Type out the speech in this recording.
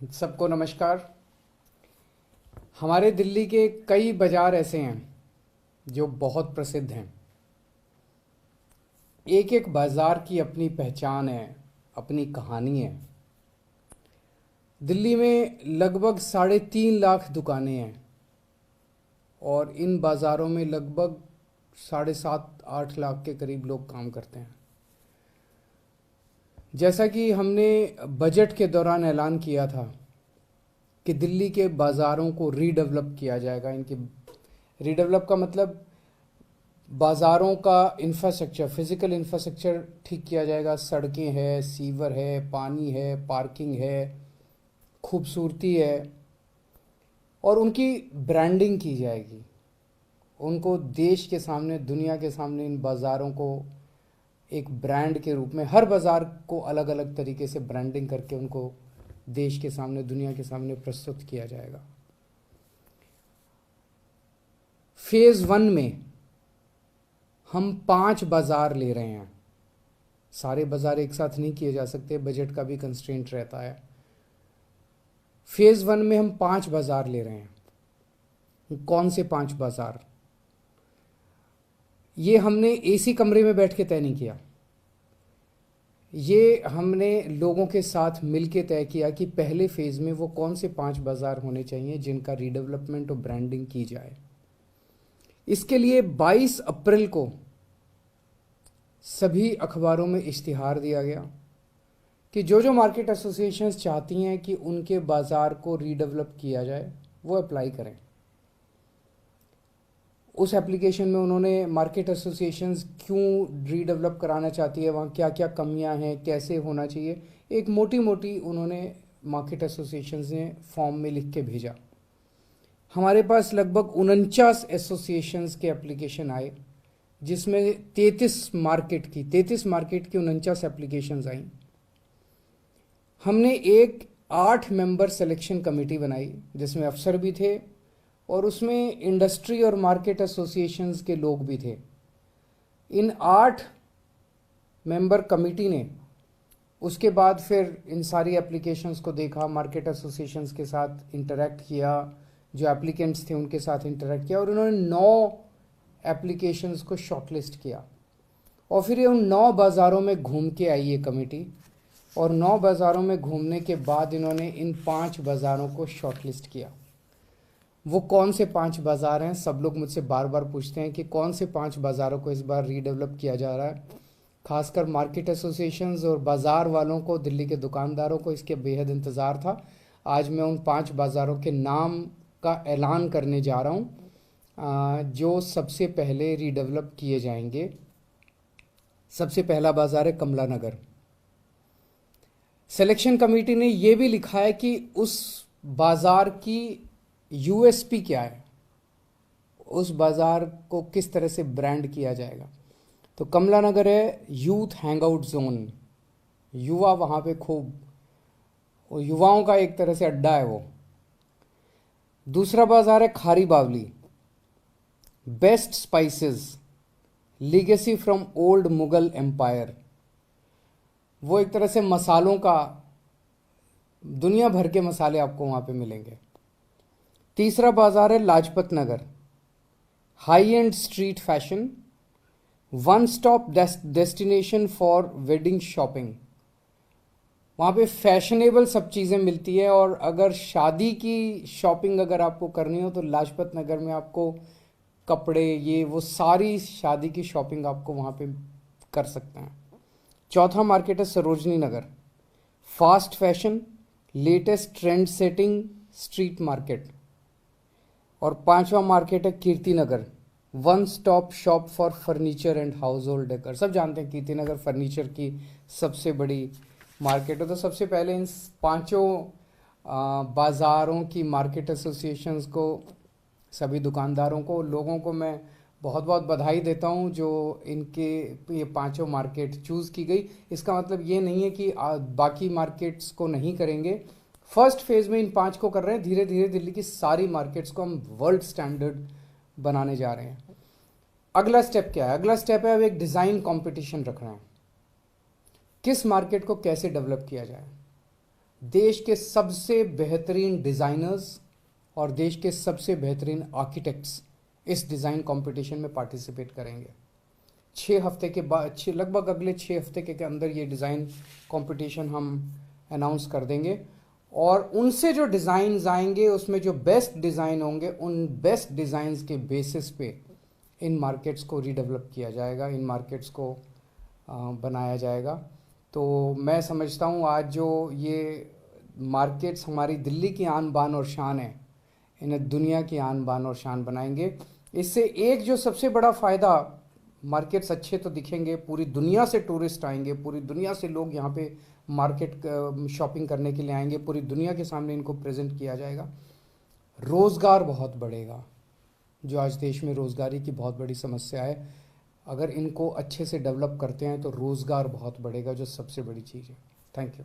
सबको नमस्कार। हमारे दिल्ली के कई बाज़ार ऐसे हैं जो बहुत प्रसिद्ध हैं। एक एक बाज़ार की अपनी पहचान है, अपनी कहानी है। दिल्ली में लगभग 3.5 लाख दुकानें हैं और इन बाज़ारों में लगभग 7.5-8 लाख के करीब लोग काम करते हैं। जैसा कि हमने बजट के दौरान ऐलान किया था कि दिल्ली के बाज़ारों को रीडेवलप किया जाएगा। इनकी रीडेवलप का मतलब बाज़ारों का इंफ्रास्ट्रक्चर, फिज़िकल इंफ्रास्ट्रक्चर ठीक किया जाएगा। सड़कें हैं, सीवर है, पानी है, पार्किंग है, खूबसूरती है और उनकी ब्रांडिंग की जाएगी। उनको देश के सामने, दुनिया के सामने इन बाज़ारों को एक ब्रांड के रूप में, हर बाज़ार को अलग अलग तरीके से ब्रांडिंग करके उनको देश के सामने, दुनिया के सामने प्रस्तुत किया जाएगा। फेज़ 1 में हम 5 बाज़ार ले रहे हैं। सारे बाज़ार एक साथ नहीं किए जा सकते, बजट का भी कंस्ट्रेंट रहता है। फेज़ 1 में हम 5 बाज़ार ले रहे हैं। कौन से 5 बाज़ार? ये हमने एसी कमरे में बैठ के तय नहीं किया। ये हमने लोगों के साथ मिलके तय किया कि पहले फेज़ में वो कौन से 5 बाज़ार होने चाहिए जिनका रीडेवलपमेंट और ब्रांडिंग की जाए। इसके लिए 22 अप्रैल को सभी अखबारों में इश्तिहार दिया गया कि जो जो मार्केट एसोसिएशंस चाहती हैं कि उनके बाज़ार को रीडेवलप किया जाए वो अप्लाई करें। उस एप्लीकेशन में उन्होंने मार्केट एसोसिएशंस क्यों रीडेवलप कराना चाहती है, वहाँ क्या क्या कमियां हैं, कैसे होना चाहिए, एक मोटी मोटी उन्होंने मार्केट एसोसिएशंस ने फॉर्म में लिख के भेजा। हमारे पास लगभग 49 एसोसिएशंस के एप्लीकेशन आए, जिसमें 33 मार्केट की 49 एप्लीकेशंस आई। हमने एक 8 मेंबर सिलेक्शन कमेटी बनाई जिसमें अफसर भी थे और उसमें इंडस्ट्री और मार्केट एसोसिएशंस के लोग भी थे। इन 8 मेंबर कमेटी ने उसके बाद फिर इन सारी एप्लीकेशंस को देखा, मार्केट एसोसिएशंस के साथ इंटरेक्ट किया, जो एप्लीकेंट्स थे उनके साथ इंटरेक्ट किया और उन्होंने 9 एप्लीकेशंस को शॉर्टलिस्ट किया। और फिर ये उन 9 बाज़ारों में घूम के आई ये कमेटी और 9 बाज़ारों में घूमने के बाद इन्होंने इन 5 बाज़ारों को शॉर्टलिस्ट किया। वो कौन से 5 बाज़ार हैं? सब लोग मुझसे बार बार पूछते हैं कि कौन से 5 बाज़ारों को इस बार रीडेवलप किया जा रहा है। खासकर मार्केट एसोसिएशंस और बाज़ार वालों को, दिल्ली के दुकानदारों को इसके बेहद इंतज़ार था। आज मैं उन 5 बाज़ारों के नाम का ऐलान करने जा रहा हूँ जो सबसे पहले रीडेवलप किए जाएंगे। सबसे पहला बाज़ार है कमला नगर। सिलेक्शन कमेटी ने यह भी लिखा है कि उस बाज़ार की यूएसपी क्या है, उस बाज़ार को किस तरह से ब्रांड किया जाएगा। तो कमला नगर है यूथ हैंगआउट जोन, युवा वहाँ पे खूब, और युवाओं का एक तरह से अड्डा है वो। दूसरा बाज़ार है Khari Baoli, best spices, legacy from old Mughal empire. वो एक तरह से मसालों का, दुनिया भर के मसाले आपको वहाँ पे मिलेंगे। तीसरा बाज़ार है Lajpat Nagar, high end street fashion, one stop destination for wedding shopping. वहाँ पे फैशनेबल सब चीज़ें मिलती है और अगर शादी की शॉपिंग अगर आपको करनी हो तो लाजपत नगर में आपको कपड़े, ये वो सारी शादी की शॉपिंग आपको वहाँ पे कर सकते हैं। चौथा मार्केट है Sarojini Nagar, fast fashion, latest trend setting street market. और पांचवा मार्केट है Kirti Nagar, one stop shop for furniture and household decor. सब जानते हैं कीर्ति नगर फर्नीचर की सबसे बड़ी मार्केट है। तो सबसे पहले इन 5 बाज़ारों की मार्केट एसोसिएशंस को, सभी दुकानदारों को, लोगों को मैं बहुत बहुत बधाई देता हूं जो इनके ये 5 मार्केट चूज़ की गई। इसका मतलब ये नहीं है कि बाकी मार्केट्स को नहीं करेंगे। फर्स्ट फेज़ में इन 5 को कर रहे हैं, धीरे धीरे दिल्ली की सारी मार्केट्स को हम वर्ल्ड स्टैंडर्ड बनाने जा रहे हैं। अगला स्टेप क्या है? अगला स्टेप है अब एक डिज़ाइन कंपटीशन रख रहे हैं, किस मार्केट को कैसे डेवलप किया जाए। देश के सबसे बेहतरीन डिज़ाइनर्स और देश के सबसे बेहतरीन आर्किटेक्ट्स इस डिज़ाइन कंपटीशन में पार्टिसिपेट करेंगे। 6 हफ्ते के बाद, लगभग अगले 6 हफ्ते के अंदर ये डिज़ाइन कंपटीशन हम अनाउंस कर देंगे और उनसे जो डिज़ाइंस आएंगे उसमें जो बेस्ट डिज़ाइन होंगे, उन बेस्ट डिज़ाइंस के बेसिस पे इन मार्केट्स को रीडेवलप किया जाएगा, इन मार्केट्स को बनाया जाएगा। तो मैं समझता हूँ आज जो ये मार्केट्स हमारी दिल्ली की आन बान और शान है, इन्हें दुनिया की आन बान और शान बनाएंगे। इससे एक जो सबसे बड़ा फ़ायदा, मार्केट्स अच्छे तो दिखेंगे, पूरी दुनिया से टूरिस्ट आएंगे, पूरी दुनिया से लोग यहाँ पे मार्केट शॉपिंग करने के लिए आएंगे, पूरी दुनिया के सामने इनको प्रेजेंट किया जाएगा। रोज़गार बहुत बढ़ेगा, जो आज देश में रोज़गारी की बहुत बड़ी समस्या है, अगर इनको अच्छे से डेवलप करते हैं तो रोज़गार बहुत बढ़ेगा, जो सबसे बड़ी चीज़ है। Thank you.